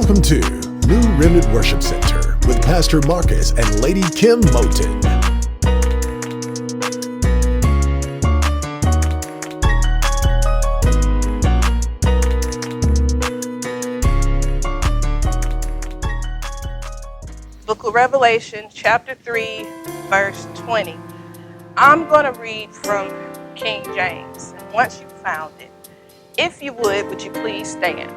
Welcome to New Remnant Worship Center with Pastor Marcus and Lady Kim Moten. Book of Revelation, chapter 3, verse 20. I'm going to read from King James. And once you've found it, if you would you please stand?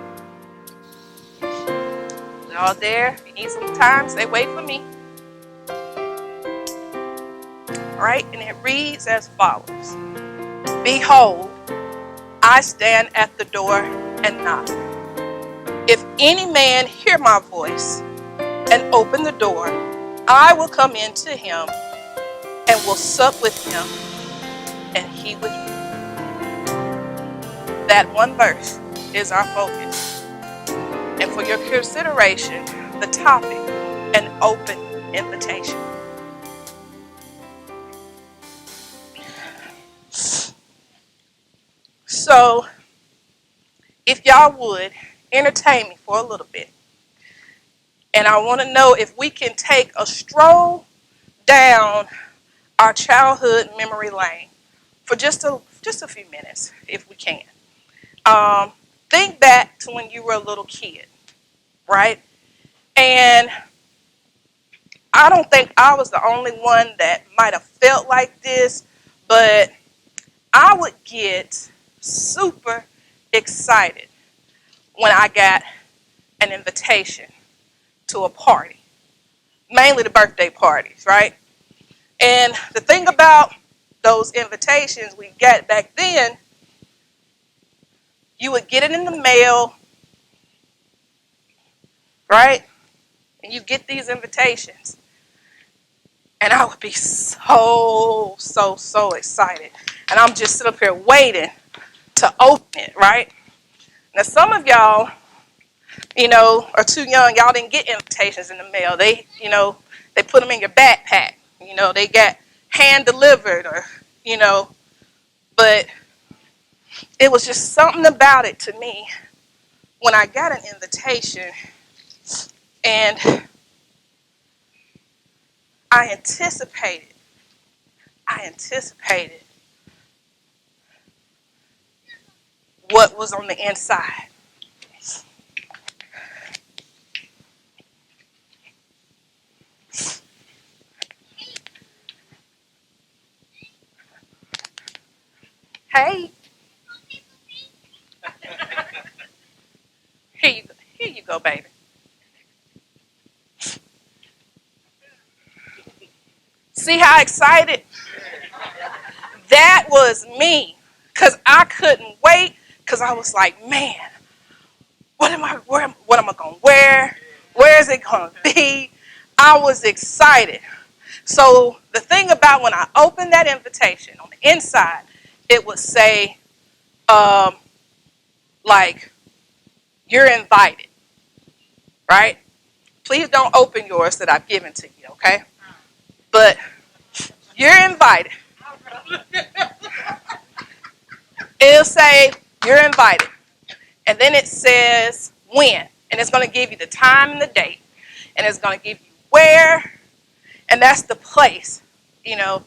All there? If you need some time, say, wait for me. All right, and it reads as follows. Behold, I stand at the door and knock. If any man hear my voice and open the door, I will come into him and will sup with him and he with me. That one verse is our focus. And for your consideration, the topic, an open invitation. So, if y'all would, entertain me for a little bit. And I want to know if we can take a stroll down our childhood memory lane for just a few minutes, if we can. Think back to when you were a little kid, right? And I don't think I was the only one that might have felt like this, but I would get super excited when I got an invitation to a party, mainly the birthday parties, right? And the thing about those invitations we got back then, you would get it in the mail, right? And you get these invitations. And I would be so excited. And I'm just sitting up here waiting to open it, right? Now, some of y'all, are too young. Y'all didn't get invitations in the mail. They put them in your backpack. They got hand delivered but it was just something about it to me when I got an invitation and I anticipated what was on the inside. Hey. Here you go, baby. See how excited? That was me. Because I couldn't wait. Because I was like, man, what am I going to wear? Where is it going to be? I was excited. So the thing about when I opened that invitation, on the inside, it would say, you're invited, right? Please don't open yours that I've given to you, okay? But you're invited. It'll say, you're invited. And then it says when. And it's going to give you the time and the date. And it's going to give you where. And that's the place, And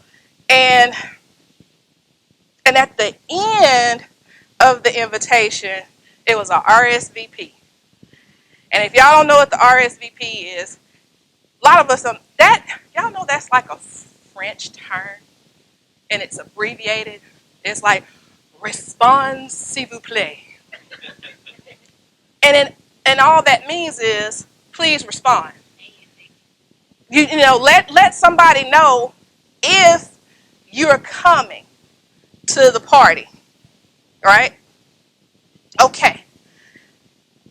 at the end of the invitation, it was a RSVP. And if y'all don't know what the RSVP is, a lot of us, y'all know that's like a French term. And it's abbreviated. It's like, "Respond, s'il vous plaît." And all that means is, please respond. Let somebody know if you're coming to the party, right? Okay.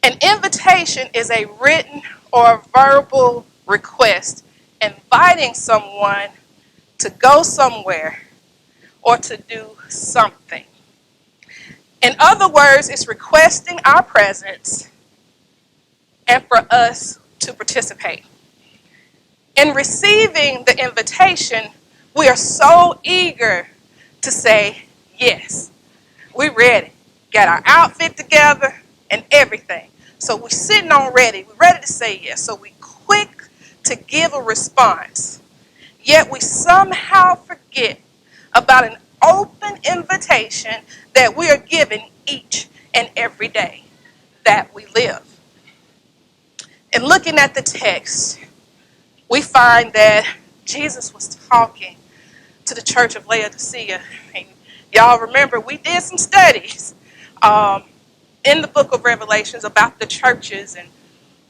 An invitation is a written or verbal request inviting someone to go somewhere or to do something. In other words, it's requesting our presence and for us to participate. In receiving the invitation, we are so eager to say yes. We're ready. Got our outfit together and everything. So we're sitting on ready. We're ready to say yes. So we quick to give a response. Yet we somehow forget about an open invitation that we are given each and every day that we live. And looking at the text, we find that Jesus was talking to the church of Laodicea. And y'all remember we did some studies in the book of Revelations about the churches and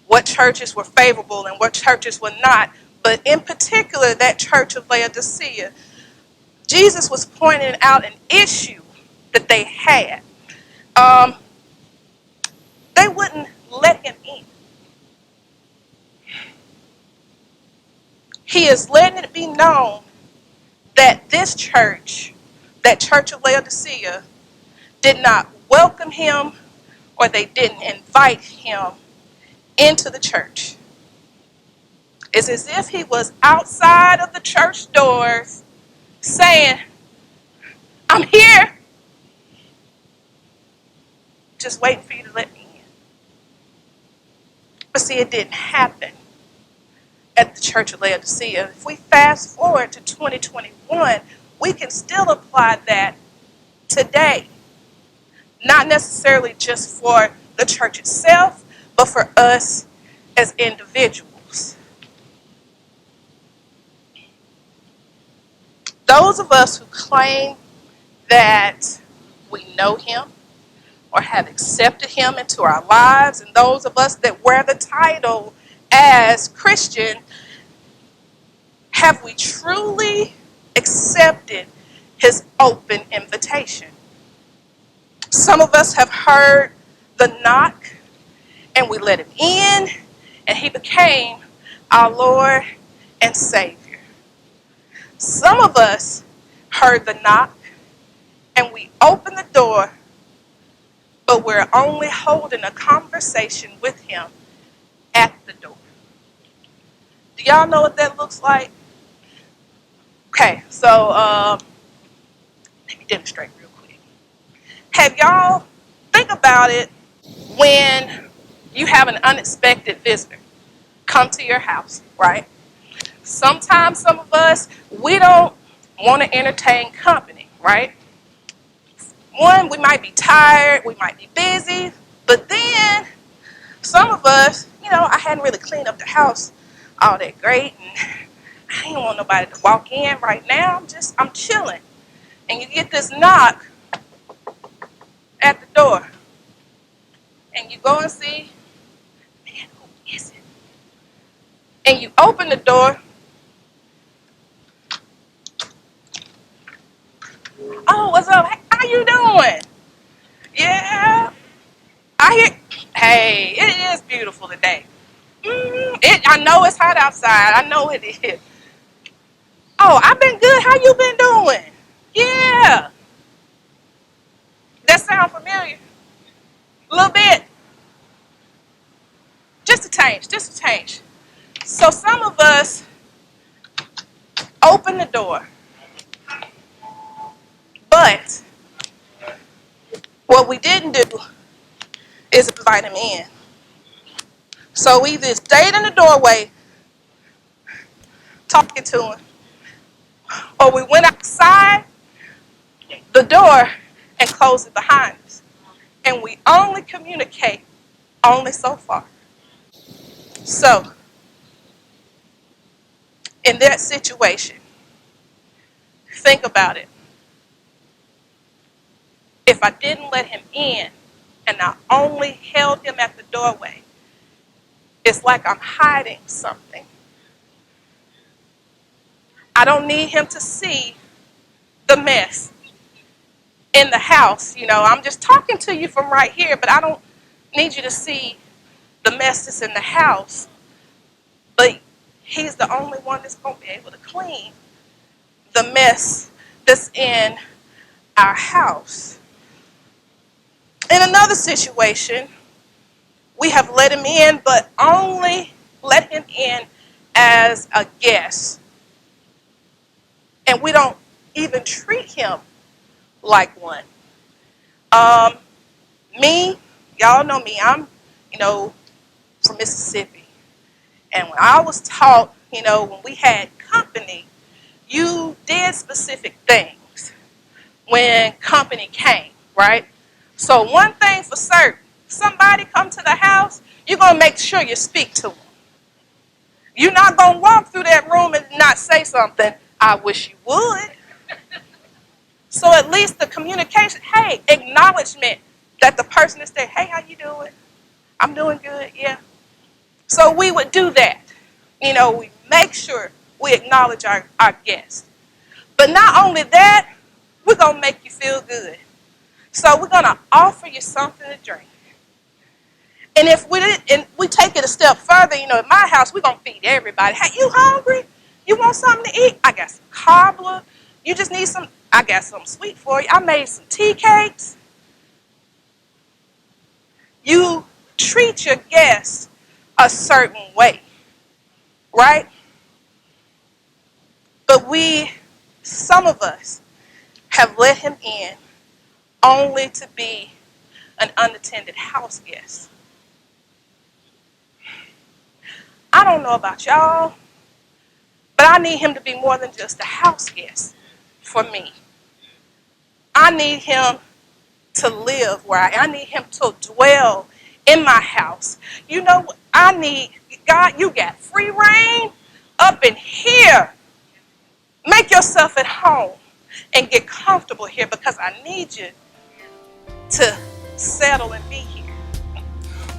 what churches were favorable and what churches were not. But in particular, that church of Laodicea, Jesus was pointing out an issue that they had. They wouldn't let him in. He is letting it be known that this church, that church of Laodicea, did not welcome him or they didn't invite him into the church. It's as if he was outside of the church doors saying, I'm here, just waiting for you to let me in. But see, it didn't happen at the church of Laodicea. If we fast forward to 2021, we can still apply that today. Not necessarily just for the church itself, but for us as individuals. Those of us who claim that we know him or have accepted him into our lives, and those of us that wear the title as Christian, have we truly accepted his open invitation? Some of us have heard the knock and we let him in and he became our Lord and Savior. Some of us heard the knock and we opened the door, but we're only holding a conversation with him at the door. Do y'all know what that looks like? Okay, so let me demonstrate real quick. Have y'all, think about it when you have an unexpected visitor come to your house, right? Sometimes some of us, we don't want to entertain company, right? One, we might be tired, we might be busy, but then some of us, I hadn't really cleaned up the house all that great, and I didn't want nobody to walk in right now. I'm chilling. And you get this knock at the door, and you go and see, man, who is it? And you open the door. Oh, what's up? Hey, how you doing? Yeah, I hear. Hey, it is beautiful today. I know it's hot outside. I know it is. Oh, I've been good. How you been doing? Yeah. That sound familiar? A little bit. Just a change. Just a change. So some of us open the door, but what we didn't do is invite him in. So we either stayed in the doorway talking to him, or we went outside the door and closed it behind us. And we only communicate only so far. So, in that situation, think about it. If I didn't let him in and I only held him at the doorway, it's like I'm hiding something. I don't need him to see the mess in the house. I'm just talking to you from right here, but I don't need you to see the mess that's in the house. But he's the only one that's going to be able to clean the mess that's in our house. In another situation, we have let him in, but only let him in as a guest. And we don't even treat him like one. Me, y'all know me, I'm you know, from Mississippi. And when I was taught, you know, when we had company, you did specific things when company came, right? So one thing for certain, somebody come to the house, you're going to make sure you speak to them. You're not going to walk through that room and not say something. I wish you would. So at least the communication, hey, acknowledgement that the person is there. Hey, how you doing? I'm doing good, yeah. So we would do that. You know, we make sure we acknowledge our guests. But not only that, we're going to make you feel good. So we're going to offer you something to drink. And if we take it a step further, you know, at my house, we're going to feed everybody. Hey, you hungry? You want something to eat? I got some cobbler. You just need some, I got something sweet for you. I made some tea cakes. You treat your guests a certain way, right? But some of us, have let him in only to be an unattended house guest. I don't know about y'all, but I need him to be more than just a house guest for me. I need him to live where I need him to dwell in my house. You know, God, you got free reign up in here. Make yourself at home and get comfortable here because I need you to settle and be here.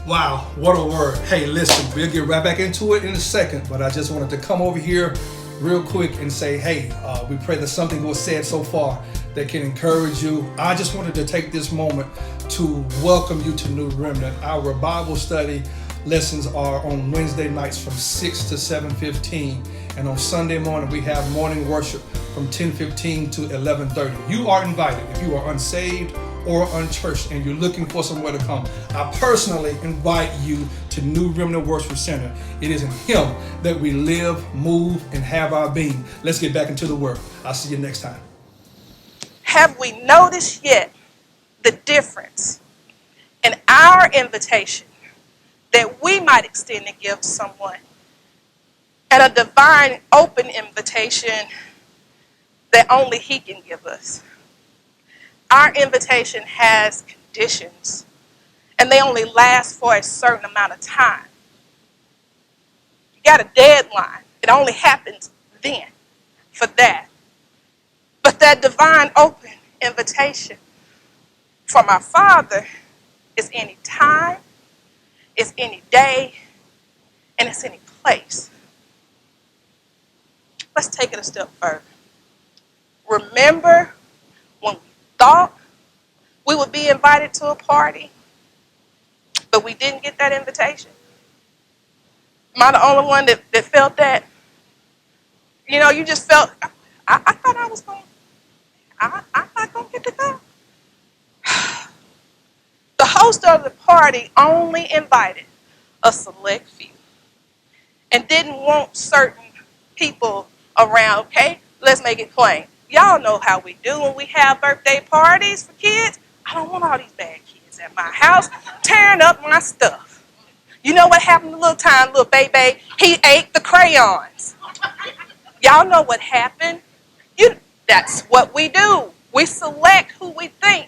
Wow, what a word. Hey, listen, we'll get right back into it in a second, but I just wanted to come over here real quick and say, hey, we pray that something was said so far that can encourage you. I just wanted to take this moment to welcome you to New Remnant. Our Bible study lessons are on Wednesday nights from 6 to 7:15, and on Sunday morning we have morning worship from 10:15 to 11:30. You are invited if you are unsaved or unchurched and you're looking for somewhere to come. I personally invite you to New Remnant Worship Center. It is in Him that we live, move, and have our being. Let's get back into the Word. I'll see you next time. Have we noticed yet the difference in our invitation that we might extend and give someone, and a divine open invitation that only He can give us? Our invitation has conditions, and they only last for a certain amount of time. You got a deadline. It only happens then for that. But that divine open invitation from our Father is any time, it's any day, and it's any place. Let's take it a step further. Remember when we thought we would be invited to a party, but we didn't get that invitation? Am I the only one that felt that? You know, you just felt, I thought I was going, I'm not going to get to go. The host of the party only invited a select few and didn't want certain people around. Okay, let's make it plain. Y'all know how we do when we have birthday parties for kids. I don't want all these bad kids at my house tearing up my stuff. You know what happened to little baby? He ate the crayons. Y'all know what happened. That's what we do. We select who we think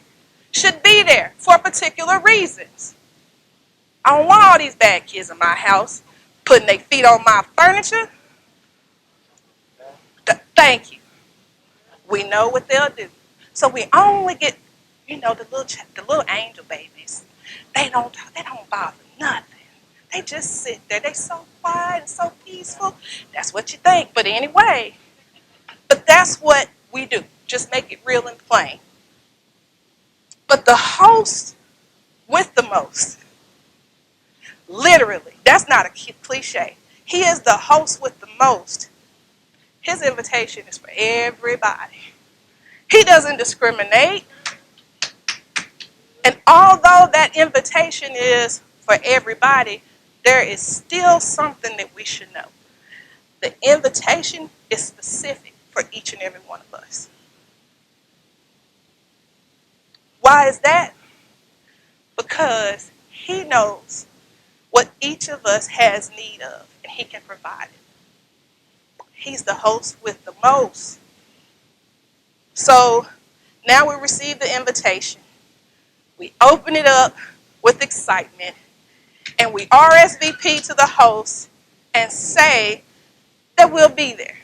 should be there for particular reasons. I don't want all these bad kids in my house putting their feet on my furniture. Thank you. We know what they'll do. So we only get, you know, the little angel babies. They don't bother nothing. They just sit there. They so quiet and so peaceful. That's what you think. But anyway, that's what we do. Just make it real and plain. But the host with the most, literally, that's not a cliche. He is the host with the most. His invitation is for everybody. He doesn't discriminate. And although that invitation is for everybody, there is still something that we should know. The invitation is specific for each and every one of us. Why is that? Because He knows what each of us has need of, and he can provide it. He's the host with the most. So now we receive the invitation. We open it up with excitement, and we RSVP to the host and say that we'll be there.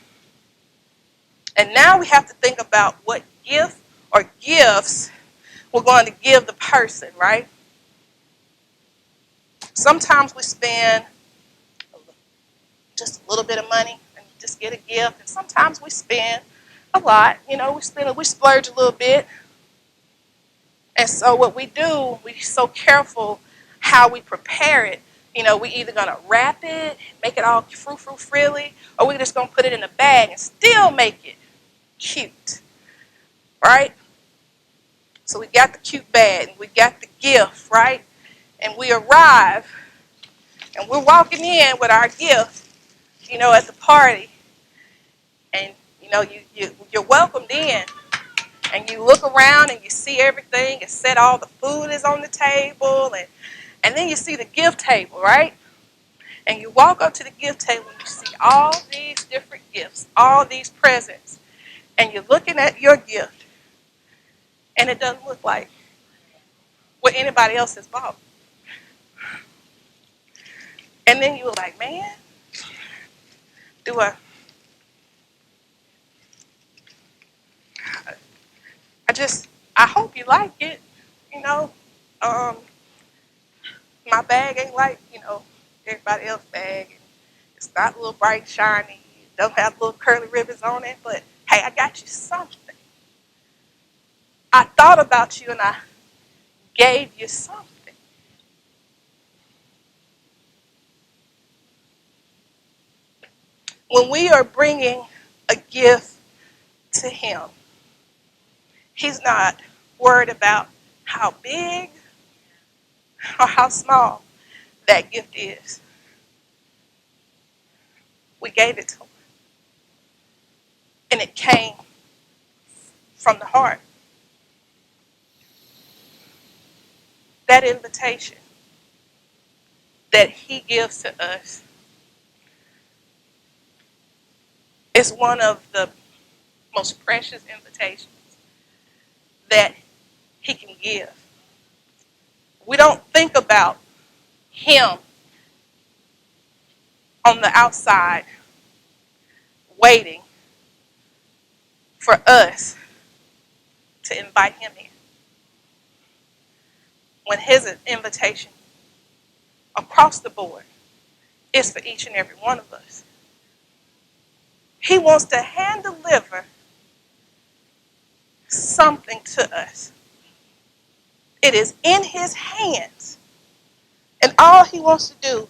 And now we have to think about what gift or gifts we're going to give the person, right? Sometimes we spend just a little bit of money and just get a gift, and sometimes we spend a lot. We splurge a little bit. And so what we do, we're so careful how we prepare it. We either gonna wrap it, make it all frou-frou frilly, or we're just gonna put it in a bag and still make it cute, right? So we got the cute bag, and we got the gift, right? And we arrive, and we're walking in with our gift, at the party, and you're welcomed in, and you look around and you see everything. It's set, all the food is on the table, and then you see the gift table, right? And you walk up to the gift table and you see all these different gifts, all these presents, and you're looking at your gift, and it doesn't look like what anybody else has bought. And then you were like, man, do I hope you like it, you know. Um, my bag ain't like, everybody else's bag. It's not a little bright, shiny. It don't have little curly ribbons on it, but hey, I got you something. I thought about you and I gave you something. When we are bringing a gift to him, he's not worried about how big or how small that gift is. We gave it to him. And it came from the heart. That invitation that he gives to us is one of the most precious invitations that he can give. We don't think about him on the outside waiting for us to invite him in. When his invitation across the board is for each and every one of us. He wants to hand deliver something to us. It is in his hands. And all he wants to do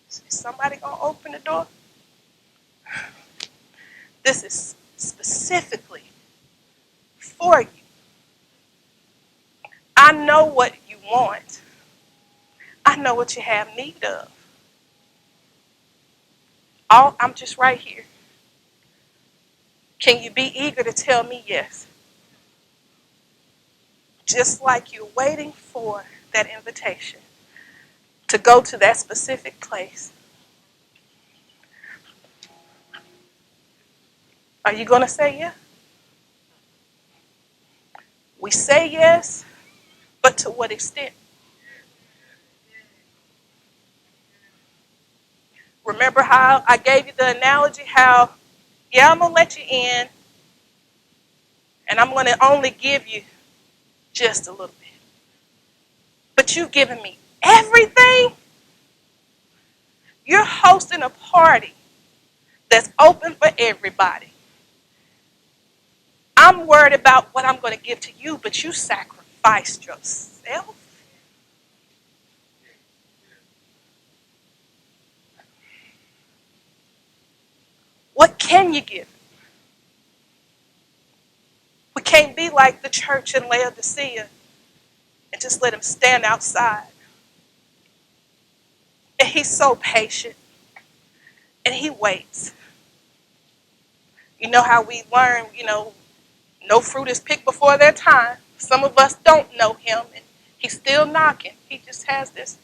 is somebody gonna open the door? This is specifically for you. I know what you want. I know what you have need of. I'm just right here. Can you be eager to tell me yes? Just like you're waiting for that invitation to go to that specific place. Are you going to say yes? We say yes, but to what extent? Remember how I gave you the analogy how, yeah, I'm going to let you in, and I'm going to only give you just a little bit. But you've given me everything. You're hosting a party that's open for everybody. I'm worried about what I'm going to give to you, but you sacrificed yourself. What can you give? We can't be like the church in Laodicea and just let him stand outside. And he's so patient. And he waits. You know how we learn, no fruit is picked before their time. Some of us don't know him, and he's still knocking. He just has this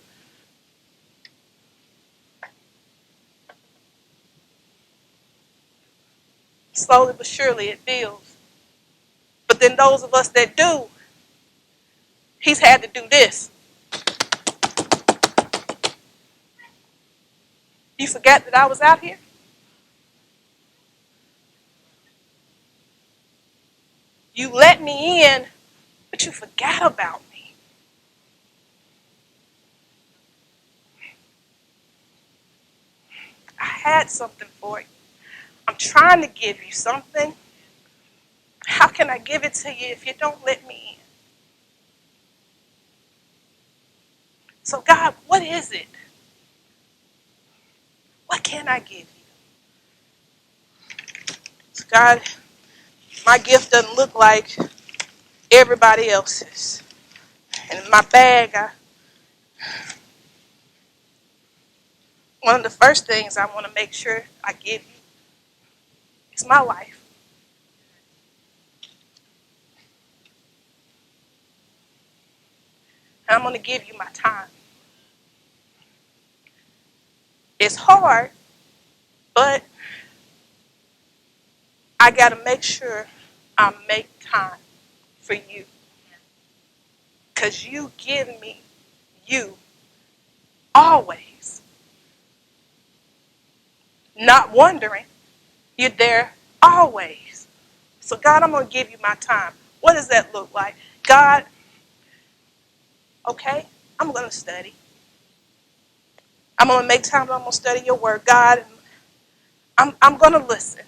Slowly but surely it builds. But then those of us that do, he's had to do this. You forgot that I was out here? You let me in, but you forgot about me. I had something for you. I'm trying to give you something. How can I give it to you if you don't let me in? So God, what is it? What can I give you? So God, my gift doesn't look like everybody else's. And in my bag, one of the first things I want to make sure I give you is my life. And I'm going to give you my time. It's hard, but I got to make sure I make time for you. Because you give me you always. Not wondering, you're there always. So God, I'm going to give you my time. What does that look like? God, okay, I'm going to study. I'm going to make time, I'm going to study your word. God, I'm going to listen.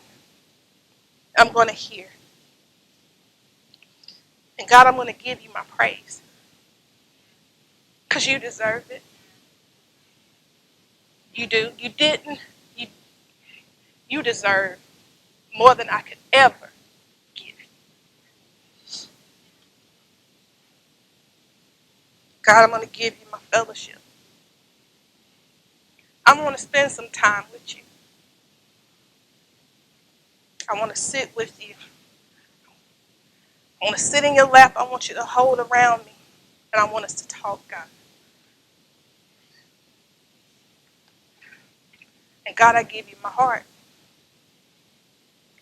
I'm going to hear. And God, I'm going to give you my praise. Because you deserve it. You do. You didn't. You deserve more than I could ever give you. God, I'm going to give you my fellowship. I want to spend some time with you. I want to sit with you. I want to sit in your lap. I want you to hold around me. And I want us to talk, God. And God, I give you my heart.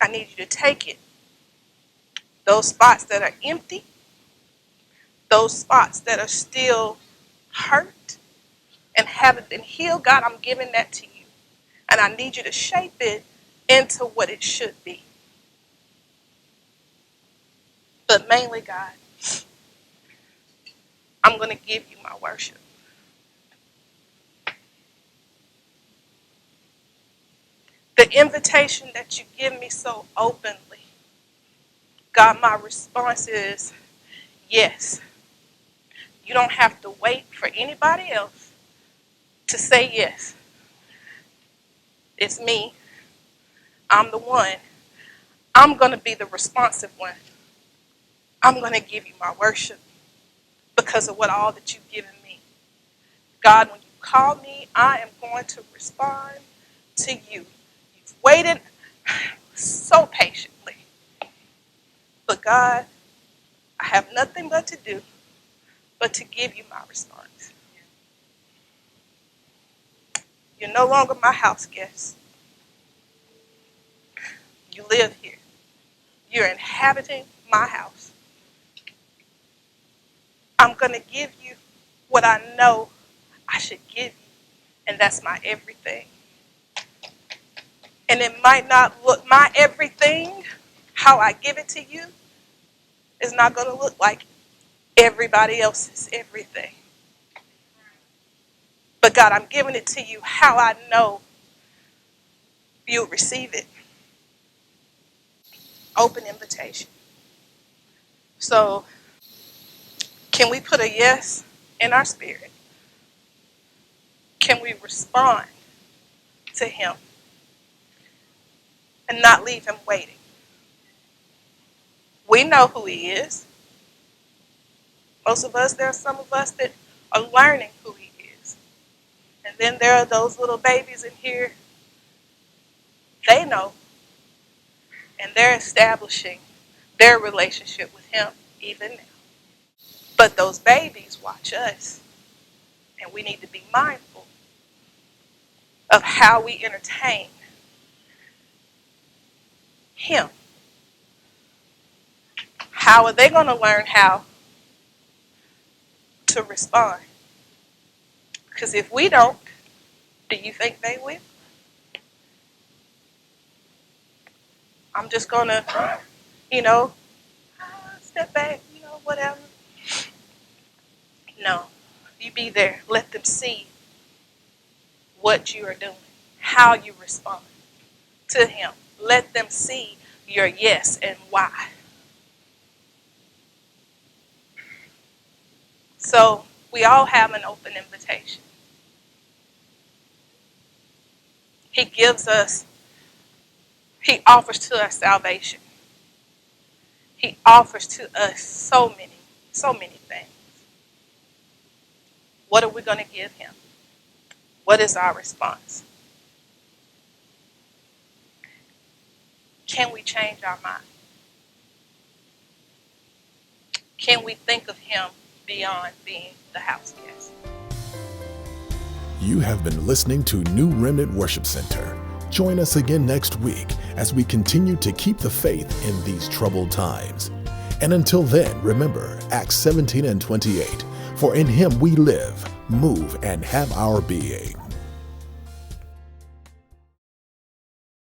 I need you to take it. Those spots that are empty, those spots that are still hurt and haven't been healed, God, I'm giving that to you. And I need you to shape it into what it should be. But mainly, God, I'm going to give you my worship. The invitation that you give me so openly, God, my response is yes. You don't have to wait for anybody else to say yes. It's me. I'm the one. I'm going to be the responsive one. I'm going to give you my worship because of what all that you've given me. God, when you call me, I am going to respond to you. You've waited so patiently. But God, I have nothing but to do but to give you my response. You're no longer my house guest. You live here. You're inhabiting my house. I'm going to give you what I know I should give you, and that's my everything. And it might not look, my everything, how I give it to you, is not going to look like everybody else's everything. But God, I'm giving it to you how I know you'll receive it. Open invitation. So, can we put a yes in our spirit? Can we respond to him and not leave him waiting? We know who he is. Most of us, there are some of us that are learning who he is. And then there are those little babies in here, they know, and they're establishing their relationship with him even now. But those babies watch us, and we need to be mindful of how we entertain Him. How are they going to learn how to respond? Because if we don't, do you think they will? I'm just going to, step back, whatever. No. You be there. Let them see what you are doing, how you respond to Him. Let them see your yes and why. So we all have an open invitation. He offers to us salvation. He offers to us so many things. What are we going to give Him? What is our response? Can we change our mind? Can we think of Him beyond being the house guest? You have been listening to New Remnant Worship Center. Join us again next week as we continue to keep the faith in these troubled times. And until then, remember Acts 17 and 28. For in Him we live, move, and have our being.